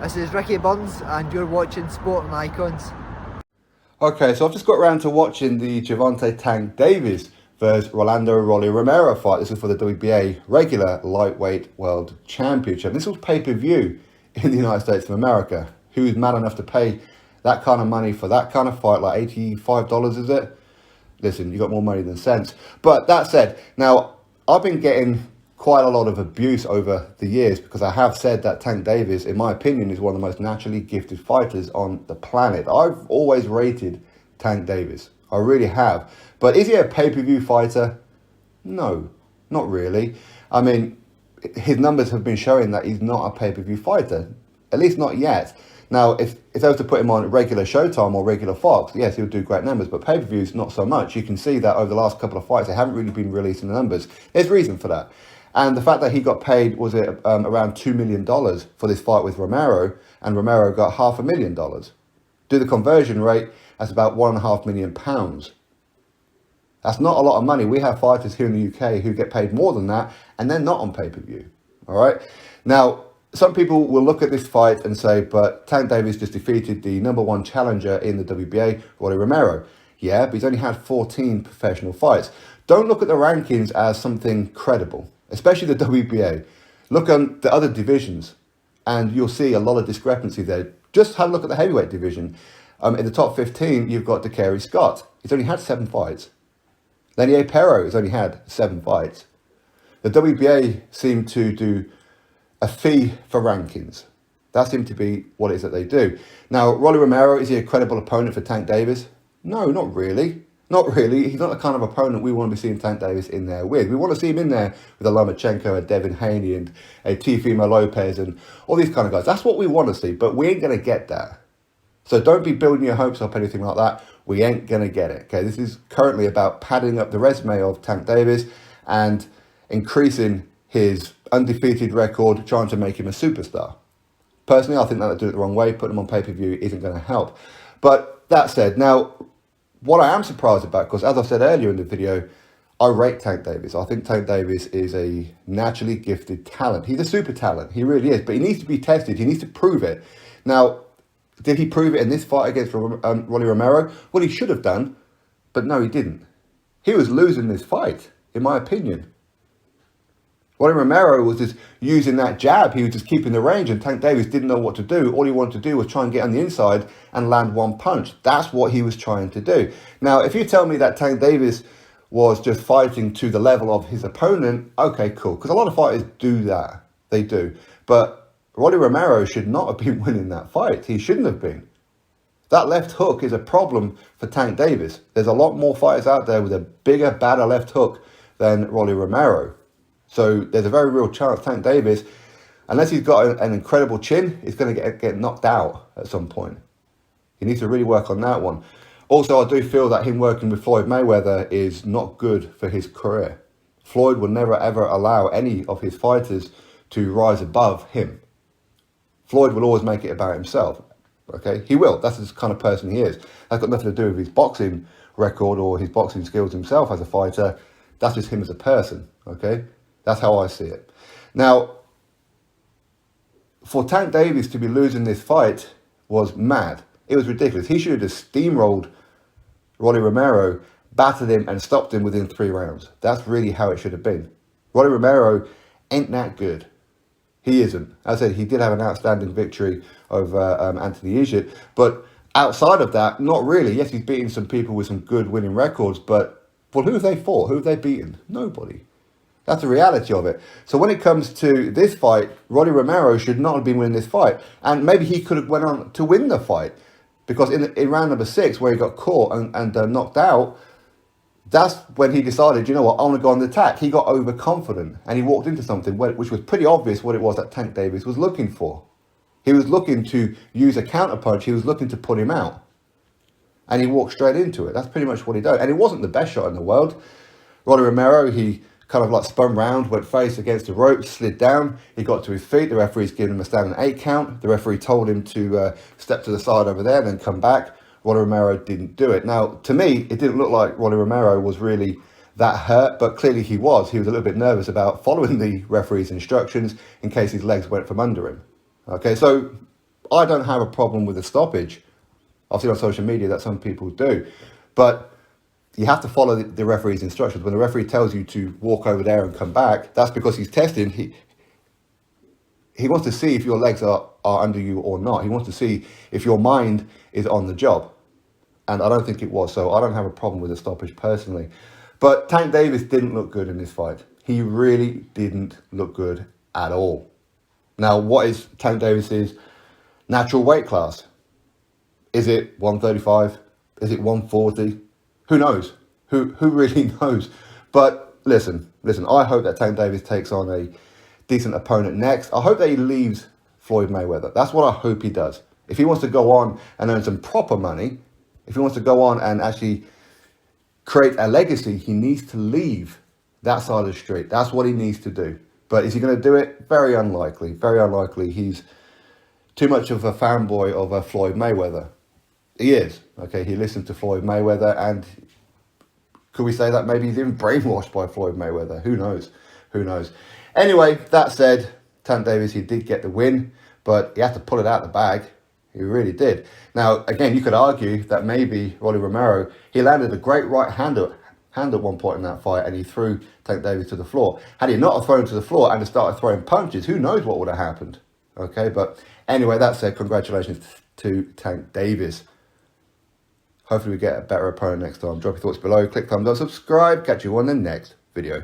This is Ricky Burns and you're watching Sport and Icons. Okay, so I've just got around to watching the Gervonta Tank Davis versus Rolando Romero fight. This is for the WBA regular lightweight world championship. This was pay-per-view in the United States of America. Who's mad enough to pay that kind of money for that kind of fight, like $85, is it? Listen, you got more money than sense. But that said, now I've been getting quite a lot of abuse over the years because I have said that Tank Davis, in my opinion, is one of the most naturally gifted fighters on the planet. I've always rated Tank Davis. I really have. But is he a pay-per-view fighter? No, not really. I mean, his numbers have been showing that he's not a pay-per-view fighter, at least not yet. Now, if I was to put him on regular Showtime or regular Fox, yes, he would do great numbers, but pay-per-views, not so much. You can see that over the last couple of fights, they haven't really been releasing the numbers. There's reason for that. And the fact that he got paid, was it around $2 million for this fight with Romero, and Romero got $500,000. Do the conversion rate, that's about £1.5 million. That's not a lot of money. We have fighters here in the UK who get paid more than that, and they're not on pay-per-view. All right? Now, some people will look at this fight and say, but Tank Davis just defeated the #1 challenger in the WBA, Rolly Romero. Yeah, but he's only had 14 professional fights. Don't look at the rankings as something credible, especially the WBA. Look at the other divisions, and you'll see a lot of discrepancy there. Just have a look at the heavyweight division. In the top 15, you've got Dakari Scott. He's only had 7 fights. Lenier Pero has only had 7 fights. The WBA seem to do a fee for rankings. That seems to be what it is that they do. Now, Rolly Romero, is he a credible opponent for Tank Davis? No, not really. Not really. He's not the kind of opponent we want to be seeing Tank Davis in there with. We want to see him in there with a Lomachenko, a Devin Haney, and a Teofimo Lopez, and all these kind of guys. That's what we want to see, but we ain't going to get that. So don't be building your hopes up, anything like that. We ain't going to get it. Okay, this is currently about padding up the resume of Tank Davis and increasing his undefeated record, trying to make him a superstar. Personally, I think that'll do it the wrong way. Putting him on pay-per-view isn't going to help. But that said, now, what I am surprised about, because as I said earlier in the video, I rate Tank Davis. I think Tank Davis is a naturally gifted talent. He's a super talent. He really is. But he needs to be tested. He needs to prove it. Now, did he prove it in this fight against Rolly Romero? Well, he should have done. But no, he didn't. He was losing this fight, in my opinion. Rolly Romero was just using that jab. He was just keeping the range, and Tank Davis didn't know what to do. All he wanted to do was try and get on the inside and land one punch. That's what he was trying to do. Now, if you tell me that Tank Davis was just fighting to the level of his opponent, okay, cool. Because a lot of fighters do that. They do. But Rolly Romero should not have been winning that fight. He shouldn't have been. That left hook is a problem for Tank Davis. There's a lot more fighters out there with a bigger, badder left hook than Rolly Romero. So there's a very real chance Tank Davis, unless he's got an incredible chin, is going to get knocked out at some point. He needs to really work on that one. Also, I do feel that him working with Floyd Mayweather is not good for his career. Floyd will never ever allow any of his fighters to rise above him. Floyd will always make it about himself. Okay, he will. That's the kind of person he is. That's got nothing to do with his boxing record or his boxing skills himself as a fighter. That's just him as a person. Okay. That's how I see it. Now, for Tank Davis to be losing this fight was mad. It was ridiculous. He should have just steamrolled Rolly Romero, battered him, and stopped him within 3 rounds. That's really how it should have been. Rolly Romero ain't that good. He isn't. As I said, he did have an outstanding victory over Anthony Egypt, but outside of that, not really. Yes, he's beaten some people with some good winning records, but well, who have they fought? Who have they beaten? Nobody. That's the reality of it. So when it comes to this fight, Rolly Romero should not have been winning this fight. And maybe he could have went on to win the fight. Because in round number 6, where he got caught and knocked out, that's when he decided, you know what, I want to go on the attack. He got overconfident and he walked into something which was pretty obvious what it was that Tank Davis was looking for. He was looking to use a counterpunch. He was looking to put him out. And he walked straight into it. That's pretty much what he did. And it wasn't the best shot in the world. Rolly Romero, he kind of like spun round, went face against the rope, slid down. He got to his feet. The referee's giving him a standing 8 count. The referee told him to step to the side over there and then come back. Rolly Romero didn't do it. Now, to me, it didn't look like Rolly Romero was really that hurt, but clearly he was. He was a little bit nervous about following the referee's instructions in case his legs went from under him. Okay, so I don't have a problem with the stoppage. I've seen on social media that some people do. But you have to follow the referee's instructions. When the referee tells you to walk over there and come back, that's because he's testing. He wants to see if your legs are under you or not. He wants to see if your mind is on the job. And I don't think it was. So I don't have a problem with the stoppage personally. But Tank Davis didn't look good in this fight. He really didn't look good at all. Now, what is Tank Davis's natural weight class? Is it 135? Is it 140? Who knows? Who really knows? But listen, I hope that Tank Davis takes on a decent opponent next. I hope that he leaves Floyd Mayweather. That's what I hope he does. If he wants to go on and earn some proper money, if he wants to go on and actually create a legacy, he needs to leave that side of the street. That's what he needs to do. But is he going to do it? Very unlikely. Very unlikely. He's too much of a fanboy of Floyd Mayweather. He is. Okay, he listens to Floyd Mayweather, and could we say that maybe he's even brainwashed by Floyd Mayweather? Who knows? Who knows? Anyway, that said, Tank Davis, he did get the win, but he had to pull it out of the bag. He really did. Now, again, you could argue that maybe Rolly Romero, he landed a great right hand at one point in that fight, and he threw Tank Davis to the floor. Had he not thrown him to the floor and started throwing punches, who knows what would have happened? Okay, but anyway, that said, congratulations to Tank Davis. Hopefully we get a better opponent next time. Drop your thoughts below, click thumbs up, subscribe. Catch you on the next video.